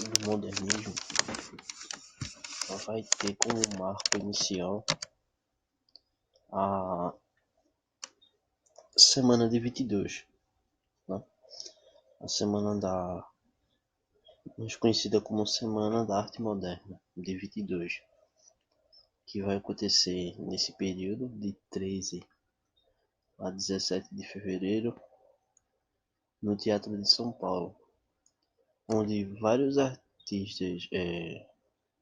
do modernismo vai ter como marco inicial a semana de 22, né? A semana mais conhecida como Semana da Arte Moderna de 22, que vai acontecer nesse período de 13 a 17 de fevereiro no Teatro de São Paulo, onde vários artistas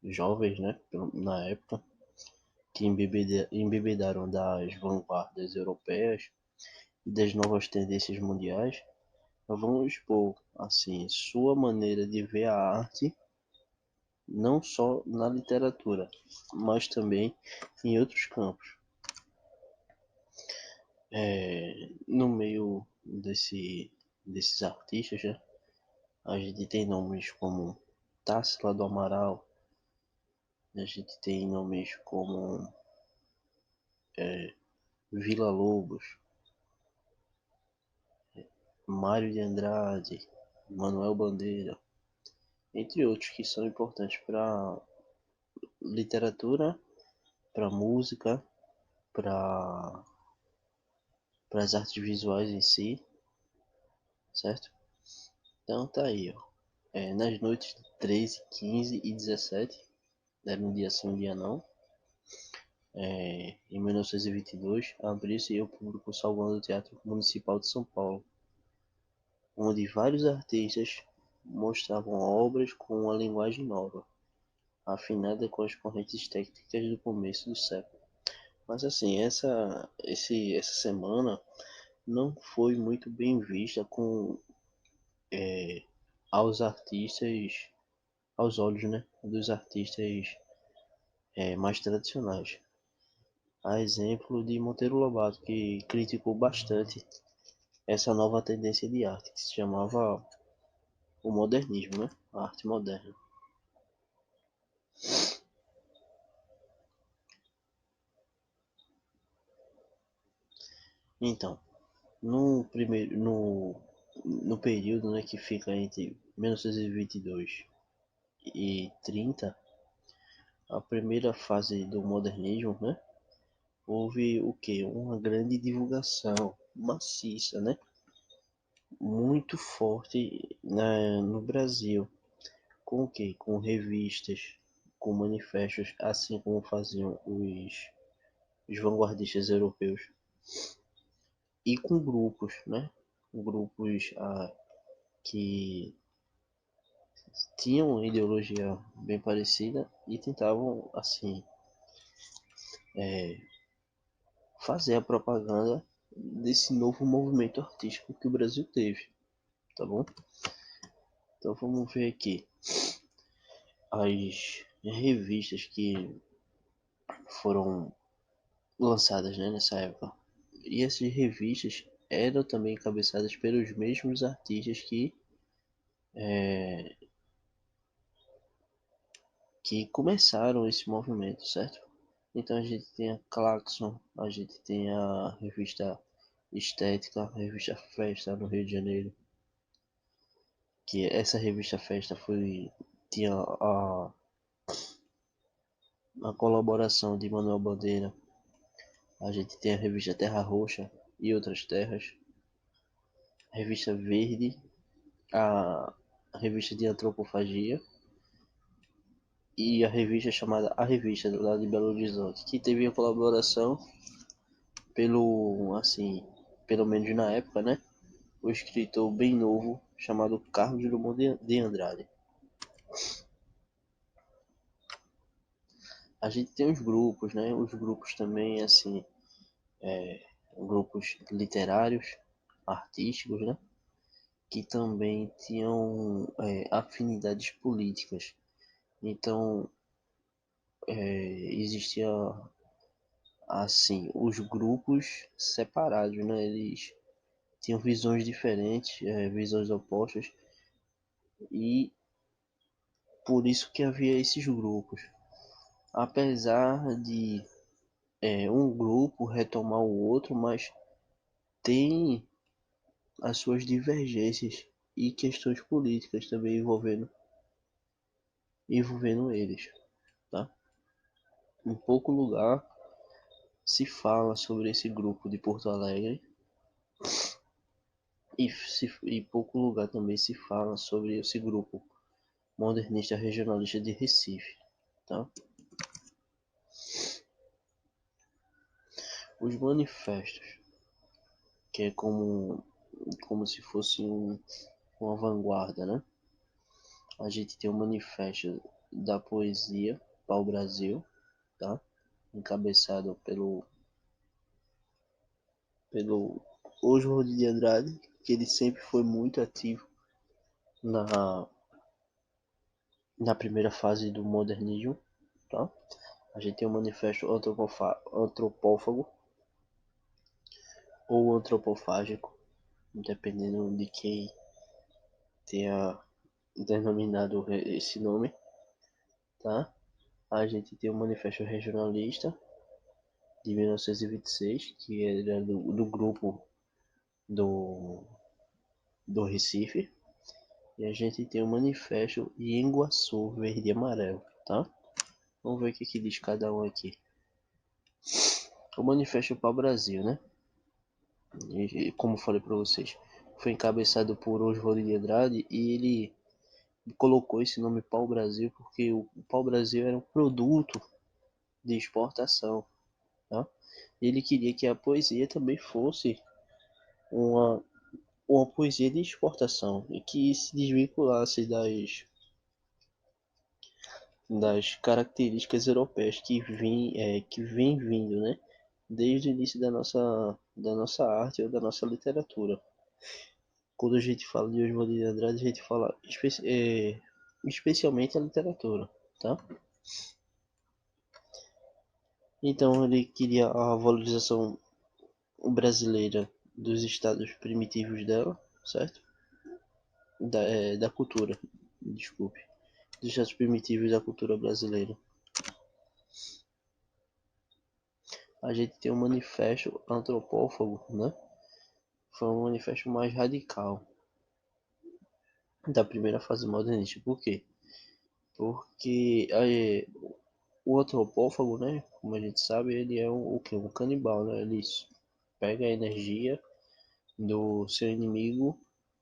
jovens, né, na época, que embebedaram das vanguardas europeias e das novas tendências mundiais, vão expor assim sua maneira de ver a arte, não só na literatura, mas também em outros campos. No meio desses artistas, né, a gente tem nomes como Tarsila do Amaral, a gente tem nomes como Vila Lobos, Mário de Andrade, Manuel Bandeira, entre outros que são importantes para literatura, para música, para as artes visuais em si, certo? Então tá aí, ó. Nas noites de 13, 15 e 17, era um dia sim, um dia não, em 1922, abriu-se ao público o Salão do Teatro Municipal de São Paulo, onde vários artistas mostravam obras com uma linguagem nova, afinada com as correntes técnicas do começo do século. Mas assim, essa semana não foi muito bem vista aos artistas, aos olhos, né, dos artistas mais tradicionais. A exemplo de Monteiro Lobato, que criticou bastante essa nova tendência de arte, que se chamava o modernismo, né, a arte moderna. Então, no período, né, que fica entre 1922 e 30, a primeira fase do modernismo, né, houve o que? Uma grande divulgação maciça, né, muito forte no Brasil, com o que? Com revistas, com manifestos, assim como faziam os vanguardistas europeus, e com grupos, né, grupos que tinham uma ideologia bem parecida e tentavam assim fazer a propaganda desse novo movimento artístico que o Brasil teve, tá bom? Então vamos ver aqui as revistas que foram lançadas, né, nessa época. E essas revistas eram também encabeçadas pelos mesmos artistas que começaram esse movimento, certo? Então a gente tem a Claxon, a gente tem a revista Estética, a revista Festa no Rio de Janeiro, que essa revista Festa tinha a colaboração de Manuel Bandeira. A gente tem a revista Terra Roxa e Outras Terras, a revista Verde, a revista de Antropofagia e a revista chamada A Revista, do lado de Belo Horizonte, que teve a colaboração pelo menos na época, né, o escritor bem novo chamado Carlos Drummond de Andrade. A gente tem os grupos, né, os grupos também, assim, grupos literários, artísticos, né, que também tinham afinidades políticas. Então, existia assim os grupos separados, né? Eles tinham visões diferentes, visões opostas, e por isso que havia esses grupos. Apesar de um grupo retomar o outro, mas tem as suas divergências e questões políticas também envolvendo envolvendo eles, tá? Em pouco lugar se fala sobre esse grupo de Porto Alegre e pouco lugar também se fala sobre esse grupo modernista regionalista de Recife, tá? Os manifestos, que é como se fosse uma vanguarda, né? A gente tem o manifesto da poesia Pau Brasil, tá? Encabeçado pelo Oswald de Andrade, que ele sempre foi muito ativo na, na primeira fase do modernismo, tá? A gente tem o manifesto antropófago ou antropofágico, dependendo de quem tenha denominado esse nome, tá? A gente tem o manifesto regionalista de 1926, que era do grupo do, do Recife, e a gente tem o manifesto Ienguaçu verde e amarelo, tá? Vamos ver o que diz cada um aqui. O manifesto para o Brasil, né? E como falei para vocês, foi encabeçado por Oswald de Andrade e ele colocou esse nome Pau Brasil porque o Pau Brasil era um produto de exportação, tá? Ele queria que a poesia também fosse uma, uma poesia de exportação e que se desvinculasse das características europeias que vem vindo, né? Desde o início da nossa arte ou da nossa literatura. Quando a gente fala de Oswald de Andrade, a gente fala especialmente a literatura, tá? Então ele queria a valorização brasileira dos estados primitivos dela, certo? Da cultura, desculpe. Dos estados primitivos da cultura brasileira. A gente tem um manifesto antropófago, né? Foi um manifesto mais radical da primeira fase modernista. Por quê? Porque o antropófago, né? Como a gente sabe, ele é o que? Um canibal, né? Ele pega a energia do seu inimigo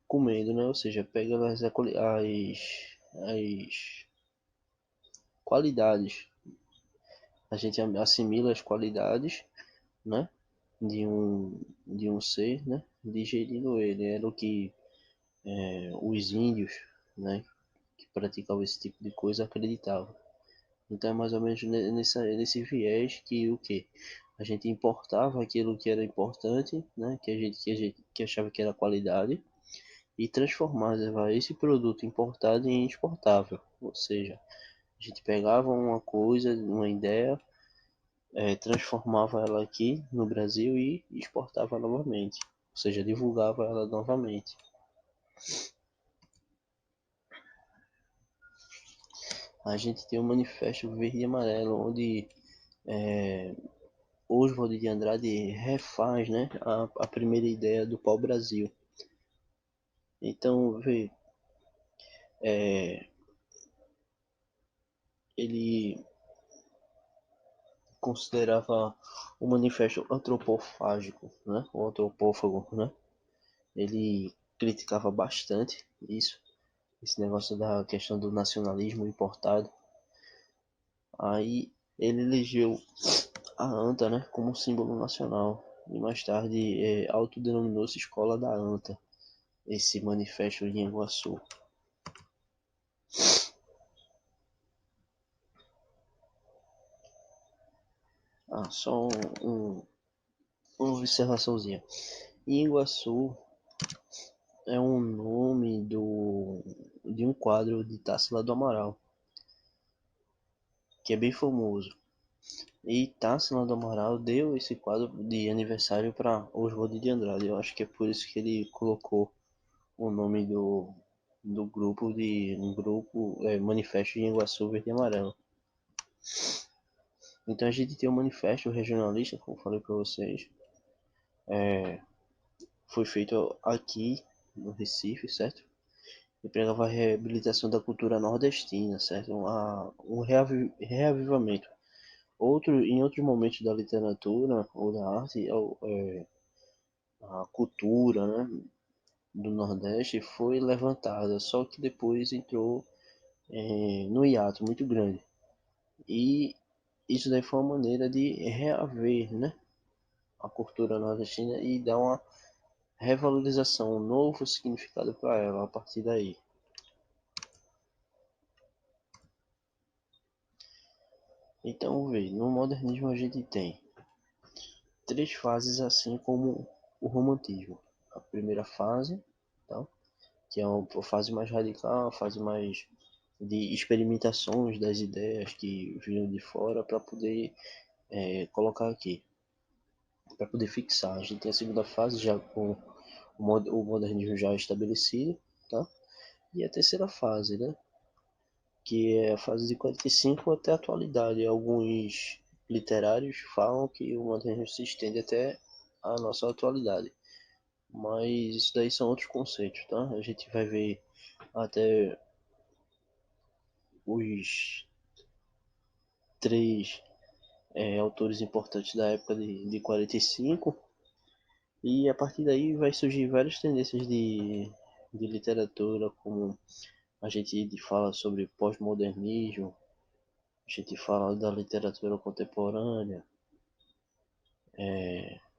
comendo, né? Ou seja, pega as qualidades. A gente assimila as qualidades, né? De um ser, né? Digerindo ele. Era o que os índios, né? Que praticavam esse tipo de coisa acreditavam. Então é mais ou menos nesse viés que o que? A gente importava aquilo que era importante, né? Que achava que era qualidade e transformava esse produto importado em exportável. Ou seja, a gente pegava uma coisa, uma ideia, transformava ela aqui no Brasil e exportava novamente. Ou seja, divulgava ela novamente. A gente tem o Manifesto Verde e Amarelo, onde Oswald de Andrade refaz, né, a primeira ideia do pau-brasil. Então, vê, ele considerava o manifesto antropofágico, né, o antropófago, né? Ele criticava bastante isso, esse negócio da questão do nacionalismo importado. Aí ele elegeu a anta, né, como símbolo nacional e mais tarde autodenominou-se Escola da Anta, esse manifesto de Iguaçu. Só uma observaçãozinha. Iguaçu é um nome de um quadro de Tarsila do Amaral, que é bem famoso. E Tarsila do Amaral deu esse quadro de aniversário para Oswald de Andrade. Eu acho que é por isso que ele colocou o nome do grupo de um grupo Manifesto de Iguaçu Verde e Amarelo. Então a gente tem um manifesto regionalista, como falei para vocês, foi feito aqui no Recife, certo? e pregava a reabilitação da cultura nordestina, certo? Um reavivamento. Em outros momentos da literatura ou da arte, a cultura, né, do Nordeste foi levantada, só que depois entrou no hiato muito grande. E isso daí foi uma maneira de reaver, né, a cultura nordestina e dar uma revalorização, um novo significado para ela a partir daí. Então, vê, no modernismo a gente tem três fases, assim como o romantismo. A primeira fase, tá? Que é a fase mais radical, a fase mais de experimentações das ideias que vinham de fora para poder colocar aqui, para poder fixar. A gente tem a segunda fase já com o modernismo já estabelecido, tá? E a terceira fase, né? Que é a fase de 45 até a atualidade. Alguns literários falam que o modernismo se estende até a nossa atualidade, mas isso daí são outros conceitos, tá? A gente vai ver até os três autores importantes da época de 45, e a partir daí vai surgir várias tendências de literatura, como a gente fala sobre pós-modernismo, a gente fala da literatura contemporânea,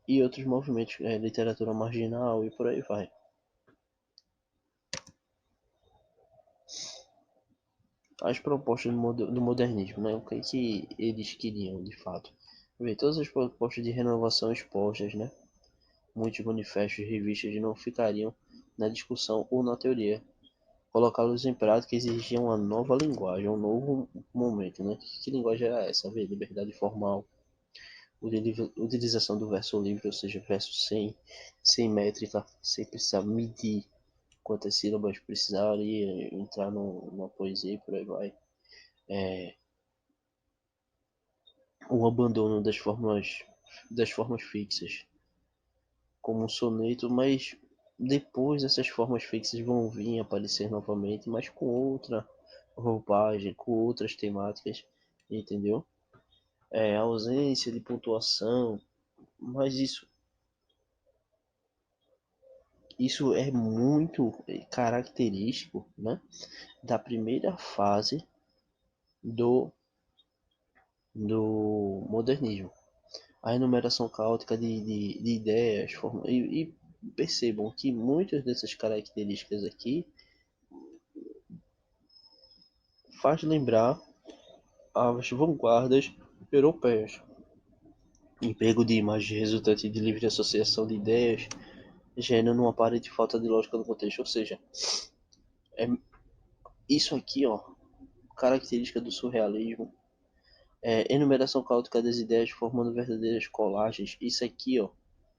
e outros movimentos, literatura marginal e por aí vai. As propostas do modernismo, né? O que, é que eles queriam de fato? Ver todas as propostas de renovação expostas, né? Muitos manifestos e revistas não ficariam na discussão ou na teoria. Colocá-los em prática exigia uma nova linguagem, um novo momento, né? Que linguagem era essa? Ver, liberdade formal, utilização do verso livre, ou seja, verso sem métrica, sem precisar medir quantas sílabas precisaria entrar numa poesia e por aí vai. O abandono das formas fixas, como um soneto, mas depois essas formas fixas vão vir aparecer novamente, mas com outra roupagem, com outras temáticas, entendeu? A ausência de pontuação, mas isso é muito característico, né, da primeira fase do, do modernismo. A enumeração caótica de ideias, e percebam que muitas dessas características aqui faz lembrar as vanguardas europeias. Emprego de imagens resultante de livre associação de ideias, gerando uma aparente falta de lógica no contexto. Ou seja, é isso aqui, ó, característica do surrealismo, enumeração caótica das ideias formando verdadeiras colagens. Isso aqui, ó,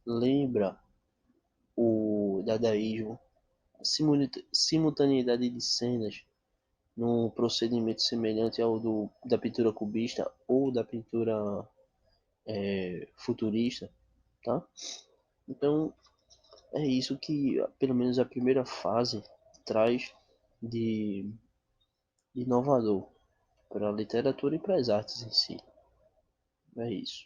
lembra o dadaísmo, simultaneidade de cenas num procedimento semelhante ao da pintura cubista ou da pintura futurista, tá? Então é isso que pelo menos a primeira fase traz de inovador para a literatura e para as artes em si. É isso.